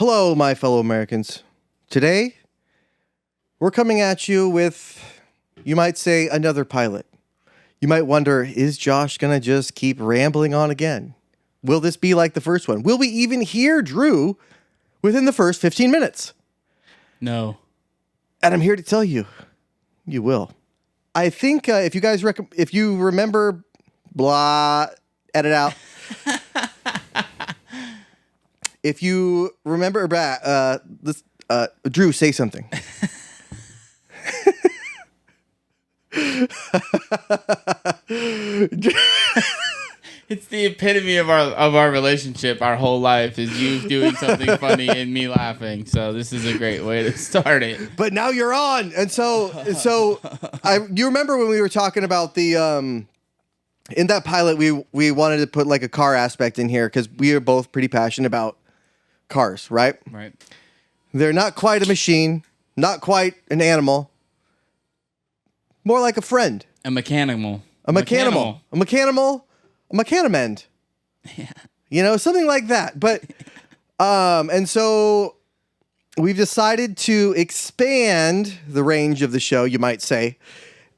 Hello, my fellow Americans. Today, we're coming at you with, you might say, another pilot. You might wonder, is Josh going to just keep rambling on again? Will this be like the first one? Will we even hear Drew within the first 15 minutes? No. And I'm here to tell you, you will. I think if you guys if you remember, blah, edit out. If you remember, Drew, say something. It's the epitome of our relationship. Our whole life is you doing something funny and me laughing. So this is a great way to start it. But now you're on, and so you remember when we were talking about the in that pilot we wanted to put like a car aspect in here because we are both pretty passionate about cars, right? Right. They're not quite a machine, not quite an animal, more like a friend. A mechanimal. A mechanimal. Yeah. You know, something like that. But and so we've decided to expand the range of the show, you might say,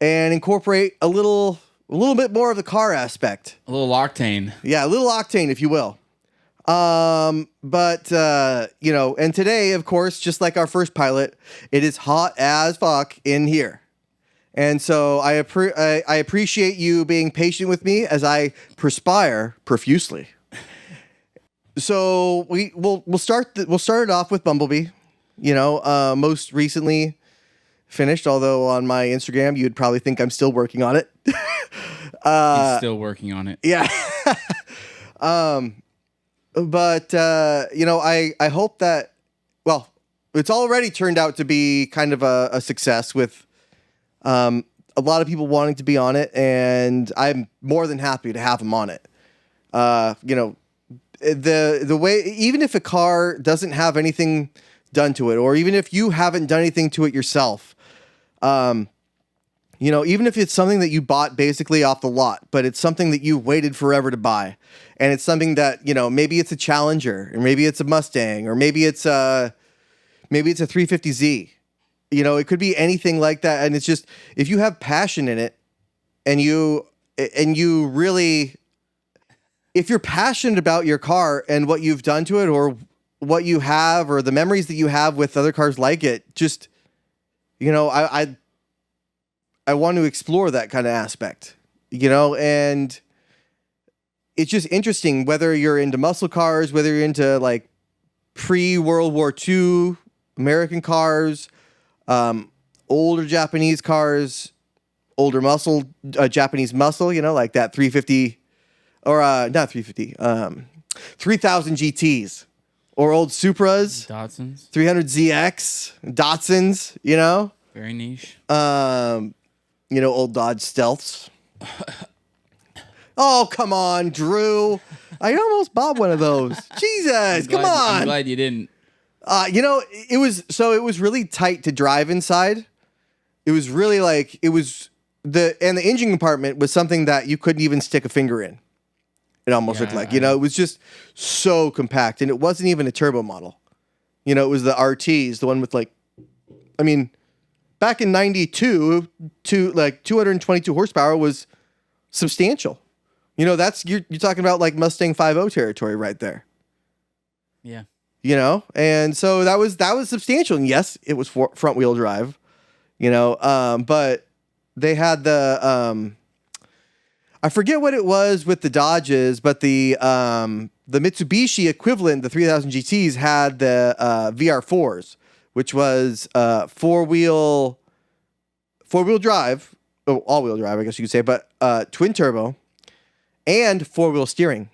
and incorporate a little bit more of the car aspect. A little octane. Yeah, a little octane, if you will. But you know, and today, of course, just like our first pilot, it is hot as fuck in here. And so I appreciate you being patient with me as I perspire profusely. So we'll start it off with Bumblebee. You know, most recently finished. Although on my Instagram, you'd probably think I'm still working on it. He's still working on it. Yeah. But you know, I hope that, well, it's already turned out to be kind of a success with a lot of people wanting to be on it, and I'm more than happy to have them on it. You know, the way, even if a car doesn't have anything done to it, or even if you haven't done anything to it yourself, you know, even if it's something that you bought basically off the lot, but it's something that you waited forever to buy, and it's something that, you know, maybe it's a Challenger, or maybe it's a Mustang, or maybe it's a 350Z. You know, it could be anything like that. And it's just, if you have passion in it and you really, if you're passionate about your car and what you've done to it or what you have or the memories that you have with other cars like it, just, you know, I want to explore that kind of aspect, you know, and it's just interesting whether you're into muscle cars, whether you're into like pre-World War II American cars, older Japanese cars, older muscle, Japanese muscle, you know, like that 350 or, not 350, 3000 GTs or old Supras, Datsuns. 300ZX, Datsuns, you know, Very niche. you know, old Dodge Stealths. Oh, come on, Drew. I almost bought one of those. Jesus, come on. I'm glad you didn't. You know, it was really tight to drive inside. It was really like, the engine compartment was something that you couldn't even stick a finger in. It almost looked like, you know, it was just so compact, and it wasn't even a turbo model. You know, it was the RTs, the one with like, I mean, back in 92 to like 222 horsepower was substantial. You know, that's, you're talking about like Mustang 5.0 territory right there. Yeah. You know, and so that was substantial. And yes, it was front wheel drive, you know, but they had the, I forget what it was with the Dodges, but the Mitsubishi equivalent, the 3000 GTs, had the VR4s, which was four-wheel drive, all-wheel drive, I guess you could say, but twin turbo and four-wheel steering.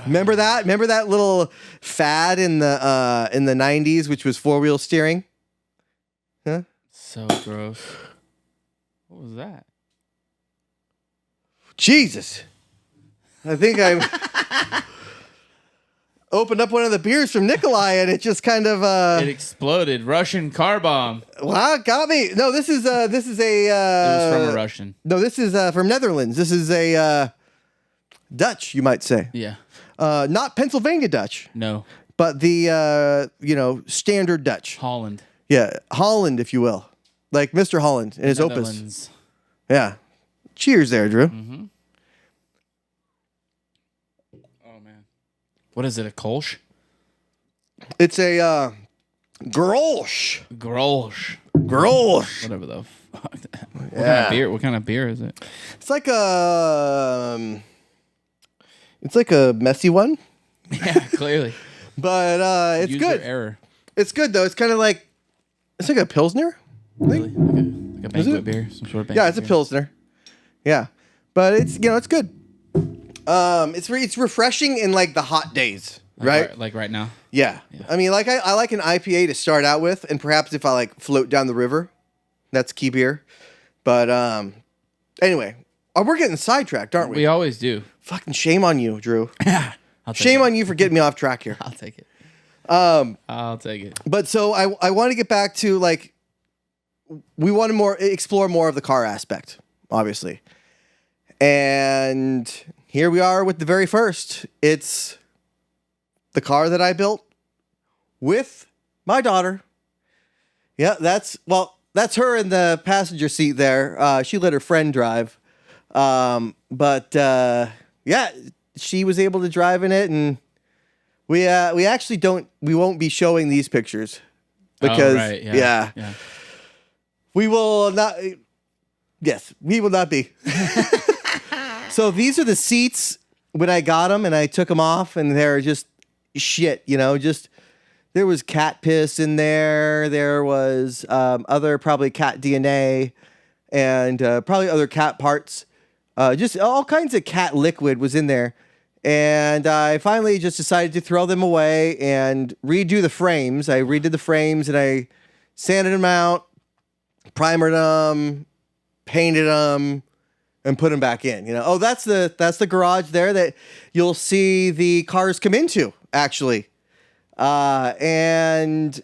Remember that? Remember that little fad in the 90s, which was four-wheel steering? Huh? So gross. What was that? Jesus. I think I opened up one of the beers from Nikolai and it just kind of It exploded. Russian car bomb. Wow, got me. No, this is a It was from a Russian. No, this is from Netherlands. This is a Dutch, you might say. Yeah. Not Pennsylvania Dutch, No. but the standard Dutch. Holland. Yeah, Holland, if you will, like Mr. Holland and his Opus. Netherlands. Yeah. Cheers, there, Drew. Mm-hmm. Oh man, what is it? A Kolsch? It's a Grolsch. Grolsch. Grolsch. Whatever the fuck. What kind of beer? What kind of beer is it? It's like a messy one. Yeah, clearly. But it's User good. Error. It's good though. It's kind of like a Pilsner. Really? Like a banquet beer, some sort of banquet. Yeah, it's a beer. Pilsner. Yeah, but it's it's good. It's refreshing in like the hot days, right? Like right now. Yeah. I mean, like I like an IPA to start out with, and perhaps if I like float down the river, that's key beer. But anyway, we're getting sidetracked, aren't we? We always do. Fucking shame on you, Drew. I'll take Shame it. on you for getting me off track here. I'll take it. I'll take it. But so I want to get back to like we want to explore more of the car aspect, obviously. And here we are with the very first. It's the car that I built with my daughter. Yeah, that's her in the passenger seat there. She let her friend drive. But yeah, she was able to drive in it, and we won't be showing these pictures because right, yeah. We will not. Yes, we will not be. So these are the seats when I got them, and I took them off, and they're just shit. Just there was cat piss in there. There was other probably cat DNA, and probably other cat parts. Just all kinds of cat liquid was in there. And I finally just decided to throw them away and redo the frames. I redid the frames, and I sanded them out, primered them, painted them, and put them back in. Oh, that's the garage there that you'll see the cars come into, actually. And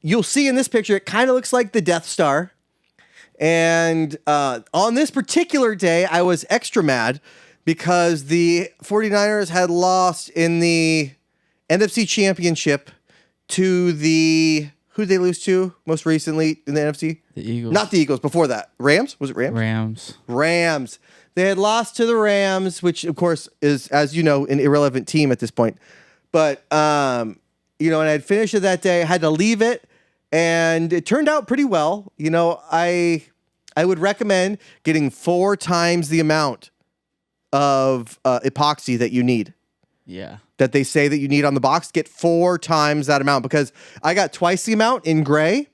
you'll see in this picture, it kind of looks like the Death Star. And on this particular day, I was extra mad because the 49ers had lost in the NFC Championship to who'd they lose to most recently in the NFC? The Eagles. Not the Eagles, before that. Rams? Was it Rams? Rams. They had lost to the Rams, which of course is, as you know, an irrelevant team at this point. But, and I had finished it that day. I had to leave it, and it turned out pretty well. I would recommend getting 4 times the amount of epoxy that you need. Yeah. That they say that you need on the box. Get 4 times that amount, because I got twice the amount in gray,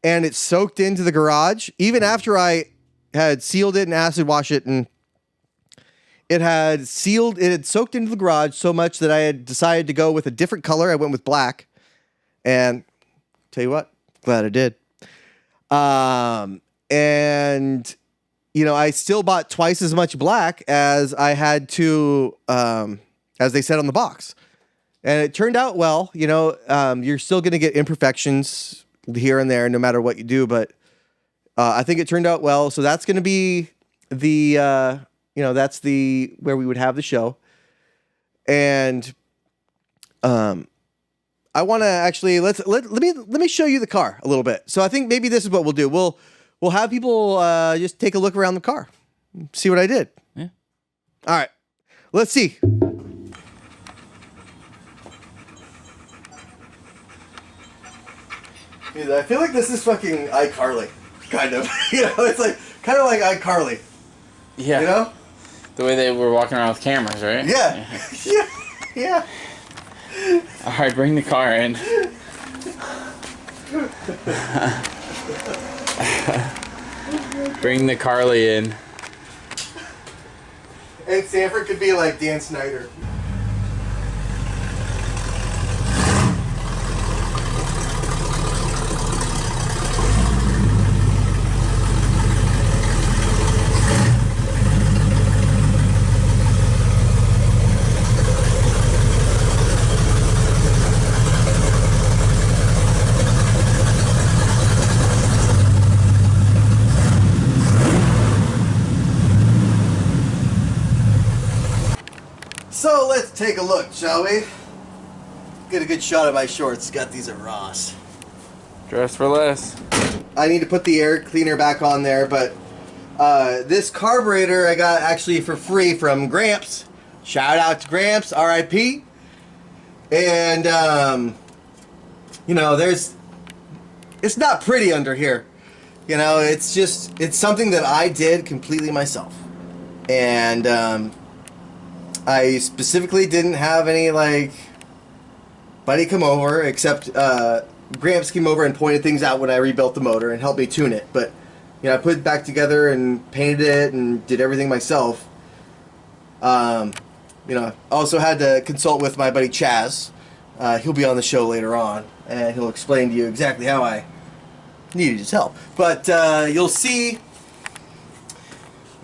and it soaked into the garage. Even after I had sealed it and acid washed it, and it had soaked into the garage so much that I had decided to go with a different color. I went with black, and tell you what, glad I did. And I still bought twice as much black as I had to, as they said on the box. And it turned out well. You're still going to get imperfections here and there no matter what you do. But I think it turned out well. So that's going to be the, that's where we would have the show. And I want to actually, let me show you the car a little bit. So I think maybe this is what we'll do. We'll have people just take a look around the car, see what I did. Yeah. All right. Let's see. Dude, I feel like this is fucking iCarly, kind of. It's like kind of like iCarly. Yeah. The way they were walking around with cameras, right? Yeah. Yeah. All right, bring the car in. Bring the Carly in. And Sanford could be like Dan Snyder. So let's take a look, shall we? Get a good shot of my shorts. Got these at Ross. Dress for less. I need to put the air cleaner back on there, but this carburetor I got actually for free from Gramps. Shout out to Gramps, R.I.P. And you know, it's not pretty under here. You know, it's something that I did completely myself. And I specifically didn't have any like buddy come over, except Gramps came over and pointed things out when I rebuilt the motor and helped me tune it. But you know, I put it back together and painted it and did everything myself. You know, I also had to consult with my buddy Chaz. He'll be on the show later on, and he'll explain to you exactly how I needed his help. But you'll see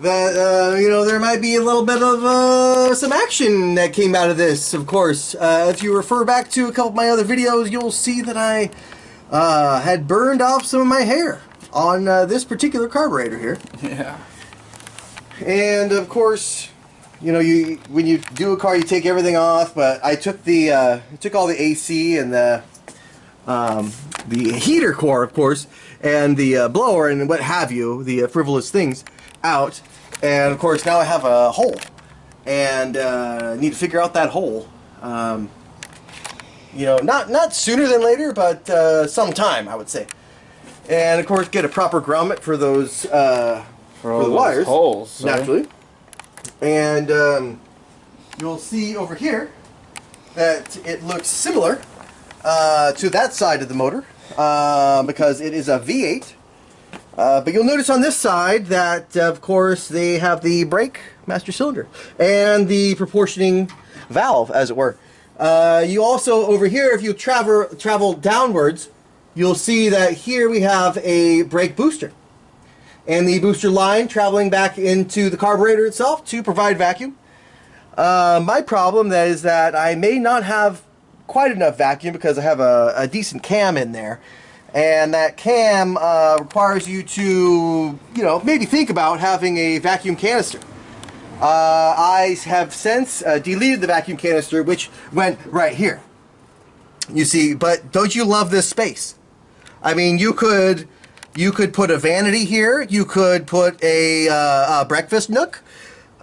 that you know, there might be a little bit of some action that came out of this. Of course, if you refer back to a couple of my other videos, you'll see that I had burned off some of my hair on this particular carburetor here. Yeah. And of course, you know, when you do a car, you take everything off. But I took took all the AC and the heater core, of course, and the blower and what have you, the frivolous things, out. And of course, now I have a hole, and need to figure out that hole. You know, not sooner than later, but sometime, I would say. And of course, get a proper grommet for those for the wires, holes, naturally. And you'll see over here that it looks similar to that side of the motor because it is a V8. But you'll notice on this side that, of course, they have the brake master cylinder and the proportioning valve, as it were. You also, over here, if you travel downwards, you'll see that here we have a brake booster. And the booster line traveling back into the carburetor itself to provide vacuum. My problem is that I may not have quite enough vacuum because I have a decent cam in there. And that cam requires you to, you know, maybe think about having a vacuum canister. I have since deleted the vacuum canister, which went right here. You see, but don't you love this space? I mean, you could put a vanity here. You could put a breakfast nook.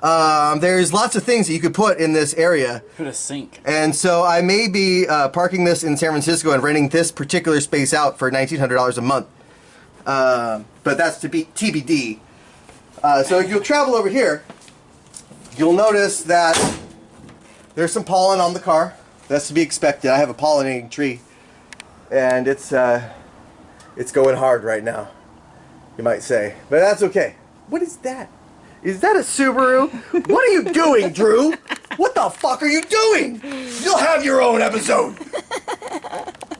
There's lots of things that you could put in this area. Put a sink. And so I may be parking this in San Francisco and renting this particular space out for $1,900 a month. But that's to be TBD. So if you'll travel over here, you'll notice that there's some pollen on the car. That's to be expected. I have a pollinating tree, and it's going hard right now, you might say. But that's okay. What is that? Is that a Subaru? What are you doing, Drew? What the fuck are you doing? You'll have your own episode.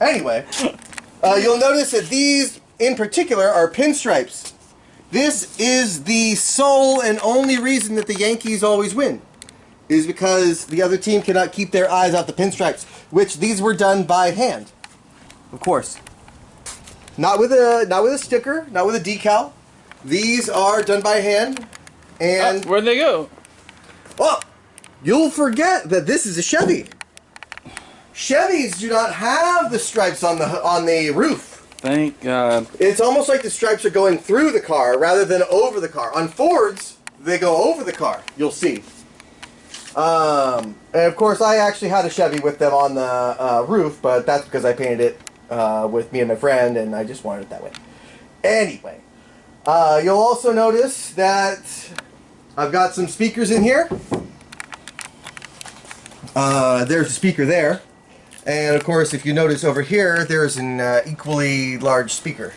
Anyway, you'll notice that these, in particular, are pinstripes. This is the sole and only reason that the Yankees always win, is because the other team cannot keep their eyes off the pinstripes, which these were done by hand, of course. Not with a sticker, not with a decal. These are done by hand. And where'd they go? Well, you'll forget that this is a Chevy. Chevys do not have the stripes on the roof. Thank God. It's almost like the stripes are going through the car rather than over the car. On Fords, they go over the car. You'll see. And of course, I actually had a Chevy with them on the roof, but that's because I painted it with me and my friend, and I just wanted it that way. Anyway, you'll also notice that I've got some speakers in here. There's a speaker there. And of course, if you notice over here, there's an equally large speaker.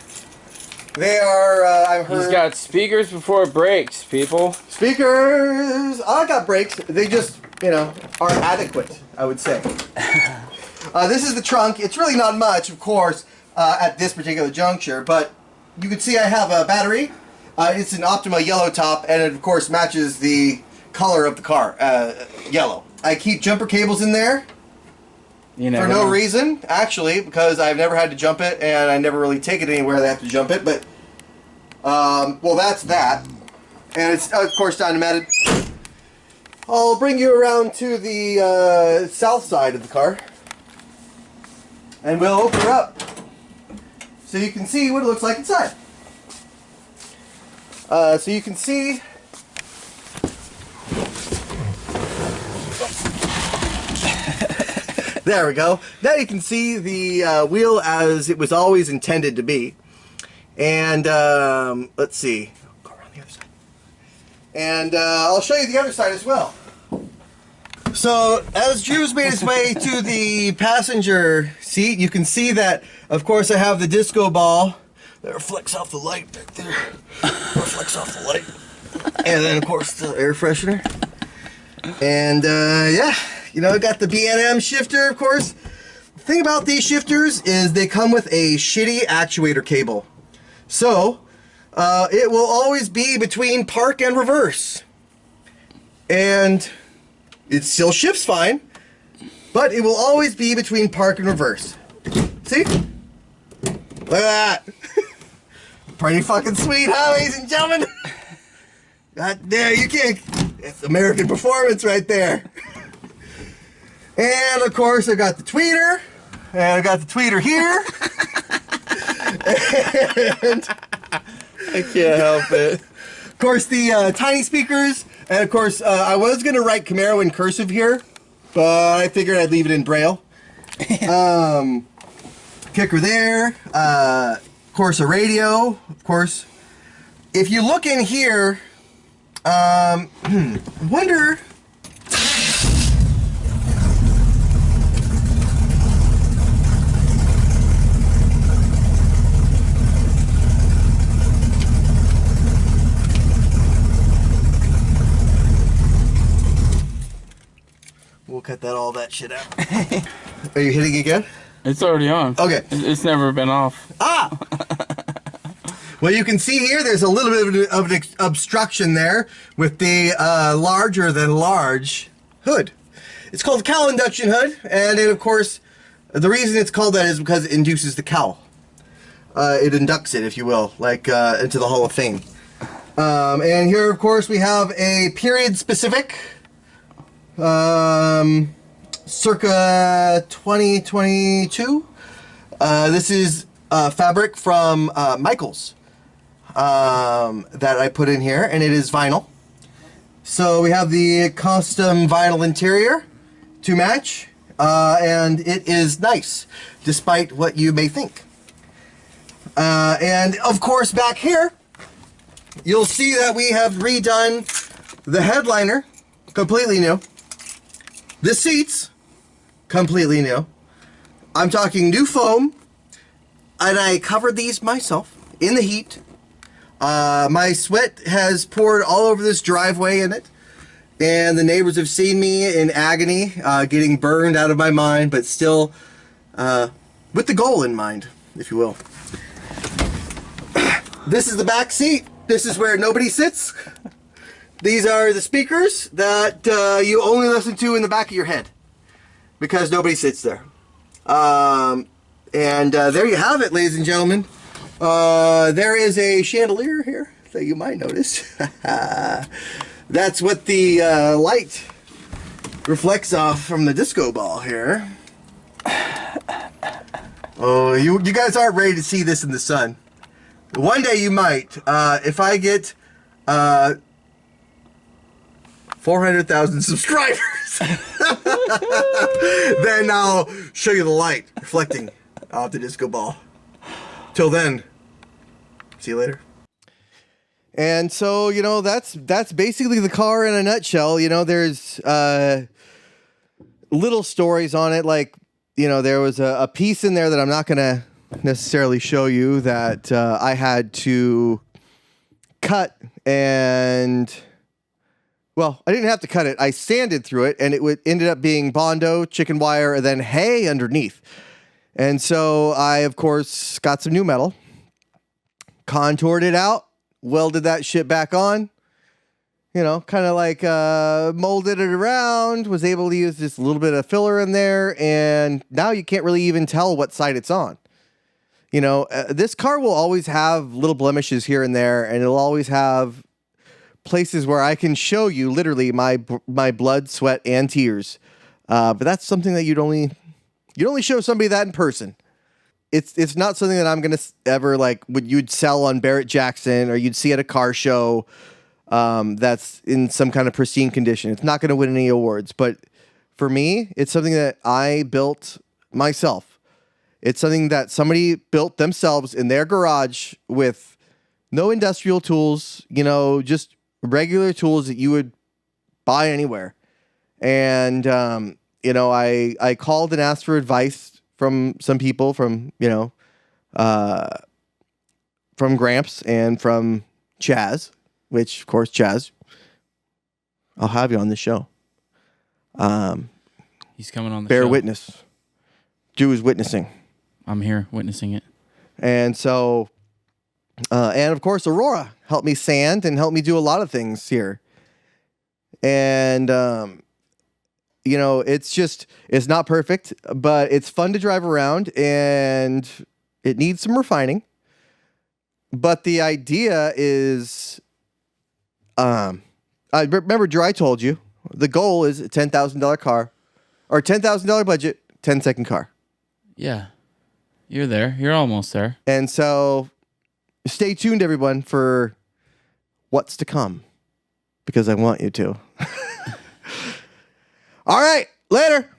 They are, I've heard... He's got speakers before brakes, people. Speakers! I got brakes. They just, you know, are adequate, I would say. This is the trunk. It's really not much, of course, at this particular juncture, but you can see I have a battery. It's an Optima yellow top, and it, of course, matches the color of the car, yellow. I keep jumper cables in there. For no reason, actually, because I've never had to jump it, and I never really take it anywhere they have to jump it, but, well, that's that. And it's, of course, dynamounted. I'll bring you around to the south side of the car. and we'll open her up so you can see what it looks like inside. So you can see there we go. Now you can see the wheel as it was always intended to be. And let's see. Go around the other side. And I'll show you the other side as well. So as Drew's made his way to the passenger seat, you can see that, of course, I have the disco ball that reflects off the light right there. Reflects off the light. And then, of course, the air freshener. And yeah, you know, I got the B&M shifter, of course. The thing about these shifters is they come with a shitty actuator cable. So it will always be between park and reverse. And it still shifts fine, but it will always be between park and reverse. See? Look at that. Pretty fucking sweet, huh, ladies and gentlemen? God damn, you can't. It's American performance right there. And of course, I got the tweeter, and I got the tweeter here. And I can't help it. Of course, the tiny speakers, and of course, I was gonna write Camaro in cursive here, but I figured I'd leave it in Braille. Kicker there. Of course, a radio. Of course, if you look in here, I wonder. We'll cut all that shit out. Are you hitting again? It's already on. Okay. It's never been off. Ah! Well, you can see here, there's a little bit of an obstruction there with the larger than large hood. It's called a cowl induction hood, and then, of course, the reason it's called that is because it induces the cowl. It inducts it, if you will, like into the Hall of Fame. And here, of course, we have a period-specific, circa 2022. This is fabric from Michaels that I put in here, and it is vinyl. So we have the custom vinyl interior to match, and it is nice, despite what you may think. And of course, back here, you'll see that we have redone the headliner, completely new. The seats, completely new. I'm talking new foam, and I covered these myself in the heat. My sweat has poured all over this driveway in it, and the neighbors have seen me in agony, getting burned out of my mind, but still with the goal in mind, if you will. This is the back seat. This is where nobody sits. These are the speakers that you only listen to in the back of your head, because nobody sits there. And there you have it, ladies and gentlemen. There is a chandelier here that you might notice. That's what the light reflects off from the disco ball here. Oh, you guys aren't ready to see this in the sun. One day you might. If I get 400,000 subscribers, then I'll show you the light reflecting off the disco ball. Till then, see you later. And so, you know, that's basically the car in a nutshell. You know, there's little stories on it, like, you know, there was a piece in there that I'm not going to necessarily show you that I had to cut, and well, I didn't have to cut it. I sanded through it, and it ended up being Bondo, chicken wire, and then hay underneath. And so I, of course, got some new metal, contoured it out, welded that shit back on, you know, kind of like molded it around, was able to use just a little bit of filler in there, and now you can't really even tell what side it's on. You know, this car will always have little blemishes here and there, and it'll always have places where I can show you literally my blood, sweat, and tears. But that's something that you'd only You'd only show somebody that in person. It's not something that I'm gonna ever like. Would you'd sell on Barrett Jackson or you'd see at a car show that's in some kind of pristine condition. It's not gonna win any awards, but for me, it's something that I built myself. It's something that somebody built themselves in their garage with no industrial tools, just regular tools that you would buy anywhere. And, I called and asked for advice from some people from Gramps and from Chaz, which, of course, Chaz, I'll have you on the show. He's coming on the Bear show. witness. Drew is witnessing. I'm here witnessing it. And so, and of course, Aurora helped me sand and helped me do a lot of things here. And, it's not perfect, but it's fun to drive around and it needs some refining. But the idea is, I remember, Drew, I told you the goal is a $10,000 car or $10,000 budget, 10-second car. Yeah. You're there. You're almost there. And so stay tuned, everyone, for what's to come because I want you to. All right. Later.